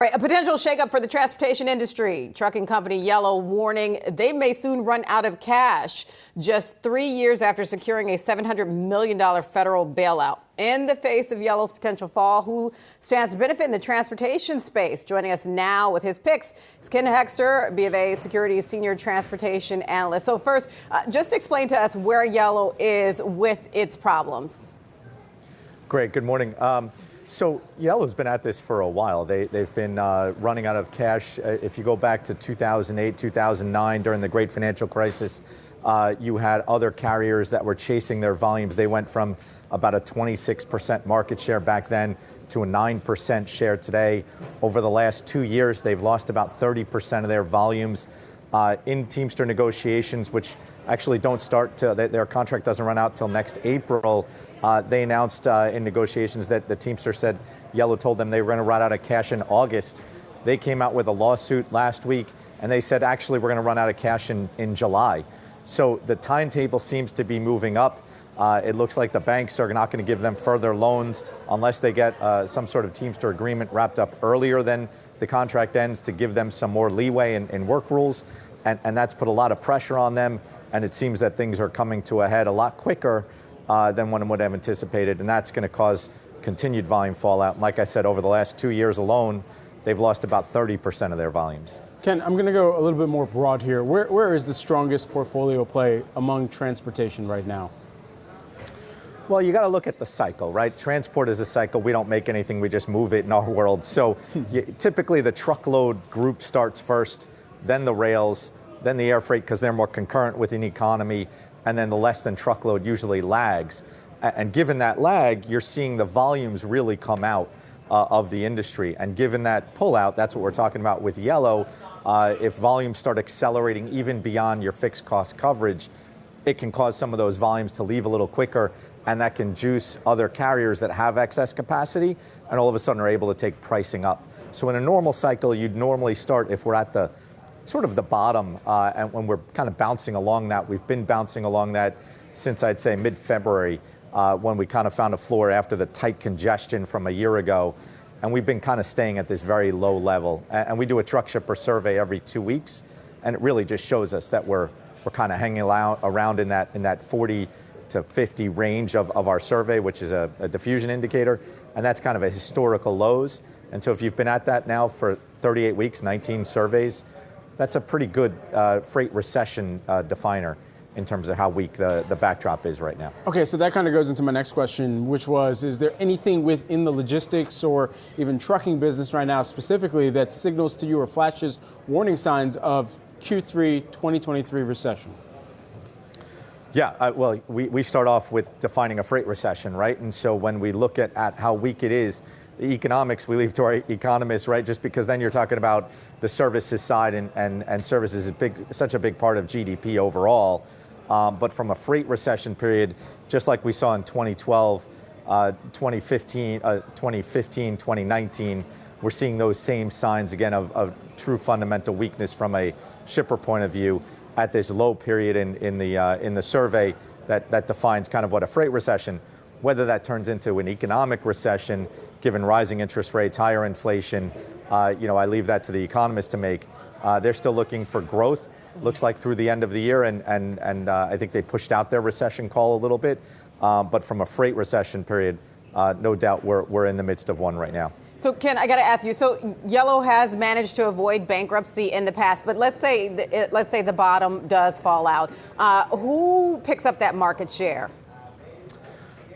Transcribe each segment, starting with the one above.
Right, a potential shakeup for the transportation industry. Trucking company Yellow warning they may soon run out of cash just 3 years after securing a $700 million federal bailout. In the face of Yellow's potential fall, who stands to benefit in the transportation space? Joining us now with his picks is Ken Hoexter, BofA Securities Senior Transportation Analyst. So first, just explain to us where Yellow is with its problems. Great. Good morning. So Yellow's been at this for a while. They've been running out of cash. If you go back to 2008, 2009, during the great financial crisis, you had other carriers that were chasing their volumes. They went from about a 26% market share back then to a 9% share today. Over the last 2 years, they've lost about 30% of their volumes in Teamster negotiations, which actually don't start till their contract doesn't run out till next April. They announced in negotiations that the Teamster said Yellow told them they were going to run out of cash in August. They came out with a lawsuit last week, and they said, actually, we're going to run out of cash in July. So the timetable seems to be moving up. It looks like the banks are not going to give them further loans unless they get some sort of Teamster agreement wrapped up earlier than the contract ends to give them some more leeway in work rules. And that's put a lot of pressure on them. And it seems that things are coming to a head a lot quicker than one would have anticipated, and that's going to cause continued volume fallout. And like I said, over the last 2 years alone, they've lost about 30% of their volumes. Ken, I'm going to go a little bit more broad here. Where is the strongest portfolio play among transportation right now? Well, you got to look at the cycle, right? Transport is a cycle. We don't make anything. We just move it in our world. So typically the truckload group starts first, then the rails, then the air freight, because they're more concurrent with an economy, and then the less than truckload usually lags. And given that lag, you're seeing the volumes really come out of the industry. And given that pullout, that's what we're talking about with Yellow. If volumes start accelerating even beyond your fixed cost coverage, it can cause some of those volumes to leave a little quicker, and that can juice other carriers that have excess capacity and all of a sudden are able to take pricing up. So in a normal cycle, you'd normally start, if we're at the sort of the bottom, and when we're kind of bouncing along that, we've been bouncing along that since I'd say mid-February, when we kind of found a floor after the tight congestion from a year ago. And we've been kind of staying at this very low level. And we do a truck shipper survey every 2 weeks, and it really just shows us that we're kind of hanging around in that 40 to 50 range of our survey, which is a diffusion indicator. And that's kind of a historical lows. And so if you've been at that now for 38 weeks, 19 surveys, that's a pretty good freight recession definer in terms of how weak the backdrop is right now. Okay, so that kind of goes into my next question, which was, is there anything within the logistics or even trucking business right now specifically that signals to you or flashes warning signs of Q3 2023 recession? Yeah, well, we start off with defining a freight recession, right? And so when we look at how weak it is, the economics we leave to our economists, right? Just because then you're talking about the services side, and services is such a big part of GDP overall. But from a freight recession period, just like we saw in 2012, 2015, 2019, we're seeing those same signs again of true fundamental weakness from a shipper point of view at this low period in the survey that defines kind of what a freight recession. Whether that turns into an economic recession, given rising interest rates, higher inflation, I leave that to the economists to make. They're still looking for growth, looks like through the end of the year, and I think they pushed out their recession call a little bit. But from a freight recession period, no doubt we're in the midst of one right now. So, Ken, I got to ask you, so Yellow has managed to avoid bankruptcy in the past, but let's say the bottom does fall out. Who picks up that market share?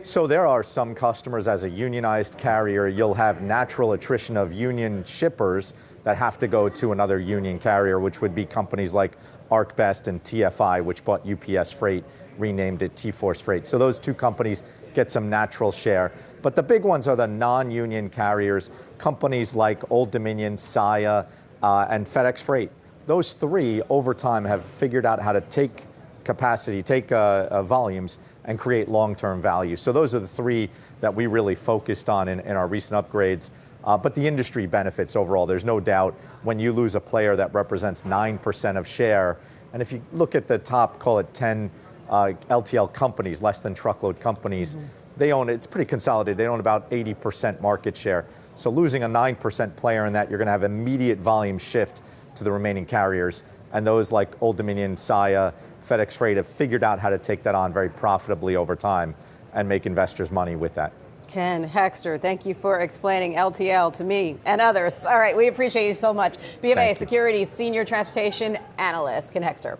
So there are some customers, as a unionized carrier, you'll have natural attrition of union shippers that have to go to another union carrier, which would be companies like ArcBest and TFI, which bought UPS Freight, renamed it T-Force Freight. So those two companies get some natural share. But the big ones are the non-union carriers, companies like Old Dominion, Saia, and FedEx Freight. Those three, over time, have figured out how to take capacity, take volumes, and create long-term value. So those are the three that we really focused on in our recent upgrades. But the industry benefits overall. There's no doubt when you lose a player that represents 9% of share, and if you look at the top, call it 10 LTL companies, less than truckload companies, they own, it's pretty consolidated, they own about 80% market share. So losing a 9% player in that, you're going to have immediate volume shift to the remaining carriers. And those like Old Dominion, Saia, FedEx Freight have figured out how to take that on very profitably over time and make investors money with that. Ken Hoexter, thank you for explaining LTL to me and others. All right, we appreciate you so much. BofA Securities Senior Transportation Analyst, Ken Hoexter.